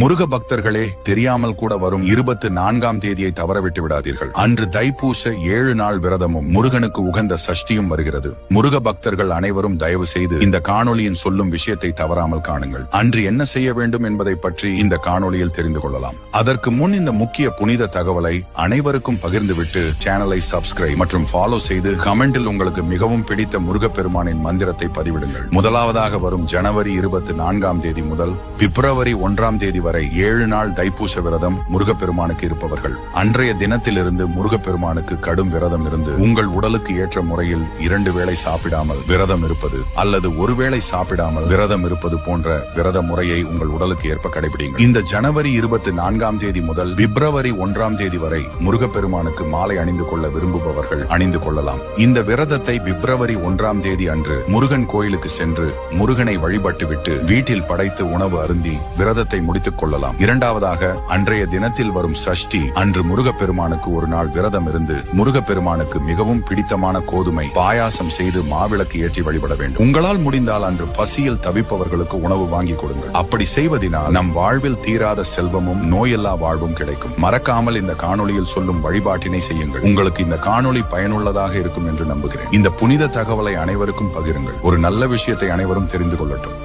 முருக பக்தர்களே, தெரியாமல் கூட வரும் 24ஆம் தேதியை தவறவிட்டு விடாதீர்கள். அன்று தைப்பூச 7 நாள் விரதமும் முருகனுக்கு உகந்த சஷ்டியும் வருகிறது. முருக பக்தர்கள் அனைவரும் தயவு செய்து இந்த காணொளியின் சொல்லும் விஷயத்தை தவறாமல் காணுங்கள். அன்று என்ன செய்ய வேண்டும் என்பதை பற்றி இந்த காணொளியில் தெரிந்து கொள்ளலாம். அதற்கு முன் இந்த முக்கிய புனித தகவலை அனைவருக்கும் பகிர்ந்துவிட்டு சேனலை சப்ஸ்கிரைப் மற்றும் ஃபாலோ செய்து கமெண்டில் உங்களுக்கு மிகவும் பிடித்த முருகப்பெருமானின் மந்திரத்தை பதிவிடுங்கள். முதலாவதாக வரும் ஜனவரி 24ஆம் தேதி முதல் பிப்ரவரி 1ஆம் தேதி வரை 7 நாள் தைப்பூச விரதம் முருகப்பெருமானுக்கு இருப்பவர்கள் அன்றைய தினத்திலிருந்து முருகப்பெருமானுக்கு கடும் விரதம் இருந்து உங்கள் உடலுக்கு ஏற்ற முறையில் 2 வேளை சாப்பிடாமல் விரதம் இருப்பது அல்லது ஒரு வேளை சாப்பிடாமல் விரதம் இருப்பது போன்ற விரத முறையை உங்கள் உடலுக்கு ஏற்ப கடைபிடிங்கள். இந்த ஜனவரி 24ஆம் தேதி முதல் பிப்ரவரி 1ஆம் தேதி வரை முருகப்பெருமானுக்கு மாலை அணிந்து கொள்ள விரும்புபவர்கள் அணிந்து கொள்ளலாம். இந்த விரதத்தை பிப்ரவரி 1ஆம் தேதி அன்று முருகன் கோயிலுக்கு சென்று முருகனை வழிபட்டுவிட்டு வீட்டில் படைத்து உணவு அருந்தி விரதத்தை முடித்துக் கொள்ளலாம். இரண்டாவதாக, அன்றைய தினத்தில் வரும் சஷ்டி அன்று முருகப்பெருமானுக்கு ஒரு நாள் விரதம் இருந்து முருகப்பெருமானுக்கு மிகவும் பிடித்தமான கோதுமை பாயாசம் செய்து மாவிளக்கு ஏற்றி வழிபட வேண்டும். உங்களால் முடிந்தால் அன்று பசியில் தவிப்பவர்களுக்கு உணவு வாங்கி கொடுங்கள். அப்படி செய்வதனால் நம் வாழ்வில் தீராத செல்வமும் நோயெல்லா வாழ்வும் கிடைக்கும். மறக்காமல் இந்த காணொளியில் சொல்லும் வழிபாட்டினை செய்யுங்கள். உங்களுக்கு இந்த காணொளி பயனுள்ளதாக இருக்கும் என்று நம்புகிறேன். இந்த புனித தகவலை அனைவருக்கும் பகிருங்கள். ஒரு நல்ல விஷயத்தை அனைவரும் தெரிந்து கொள்ளட்டும்.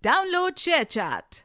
Download ShareChat.